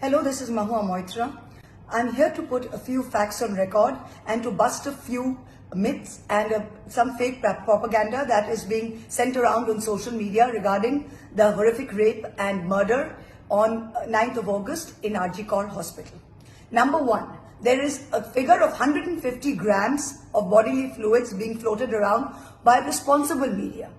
Hello, this is Mahua Moitra. I'm here to put a few facts on record and to bust a few myths and some fake propaganda that is being sent around on social media regarding the horrific rape and murder on 9th of August in RG Kar Hospital. Number one, there is a figure of 150 grams of bodily fluids being floated around by responsible media.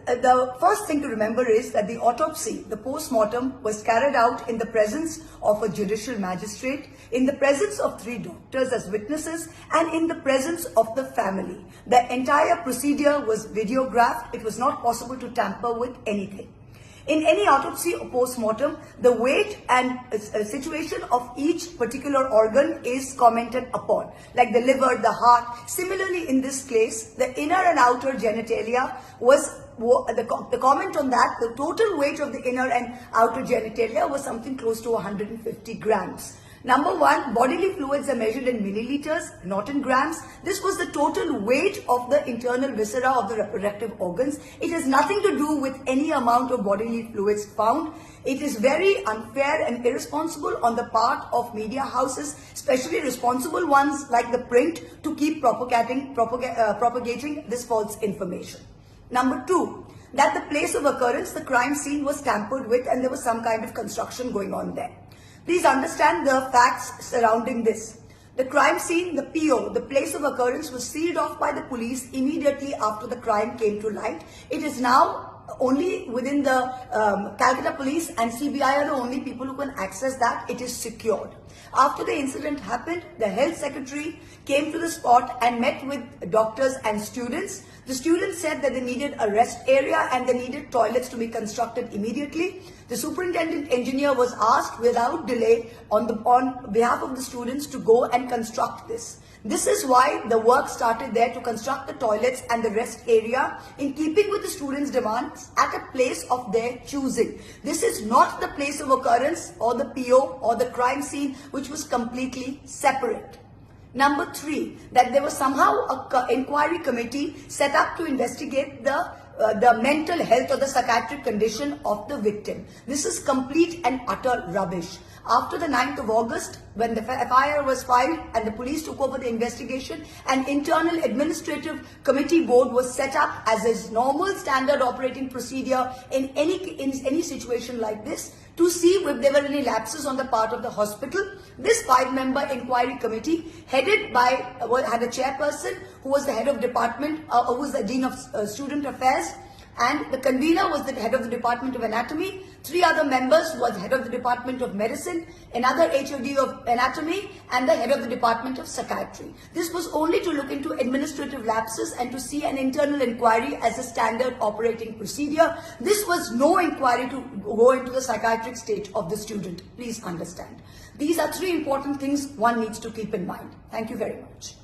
The first thing to remember is that the autopsy, the post-mortem, was carried out in the presence of a judicial magistrate, in the presence of 3 doctors as witnesses, and in the presence of the family. The entire procedure was videographed. It was not possible to tamper with anything. In any autopsy or post-mortem, the weight and situation of each particular organ is commented upon, like the liver, the heart. Similarly, in this case, the inner and outer genitalia was the comment on that. The total weight of the inner and outer genitalia was something close to 150 grams. Number one, bodily fluids are measured in milliliters, not in grams. This was the total weight of the internal viscera of the reproductive organs. It has nothing to do with any amount of bodily fluids found. It is very unfair and irresponsible on the part of media houses, especially responsible ones like the print, to keep propagating this false information. Number two, that the place of occurrence, the crime scene, was tampered with and there was some kind of construction going on there. Please understand the facts surrounding this. The crime scene, the PO, the place of occurrence, was sealed off by the police immediately after the crime came to light. It is now only within the Calcutta police and CBI are the only people who can access that. It is secured. After the incident happened, the health secretary came to the spot and met with doctors and students. The students said that they needed a rest area and they needed toilets to be constructed immediately. The superintendent engineer was asked without delay on behalf of the students to go and construct this. This is why the work started there, to construct the toilets and the rest area in keeping with the students' demands at a place of their choosing. This is not the place of occurrence or the PO or the crime scene, which was completely separate. Number three, that there was somehow an inquiry committee set up to investigate the mental health or the psychiatric condition of the victim. This is complete and utter rubbish. After the 9th of August, when the FIR was filed and the police took over the investigation, an internal administrative committee board was set up as is normal standard operating procedure in any situation like this, to see if there were any lapses on the part of the hospital. This 5-member inquiry committee, headed by, had a chairperson who was the head of department, who was the dean of student affairs, and the convener was the head of the Department of Anatomy. 3 other members was head of the Department of Medicine, another HOD of Anatomy, and the head of the Department of Psychiatry. This was only to look into administrative lapses and to see an internal inquiry as a standard operating procedure. This was no inquiry to go into the psychiatric state of the student. Please understand. These are 3 important things one needs to keep in mind. Thank you very much.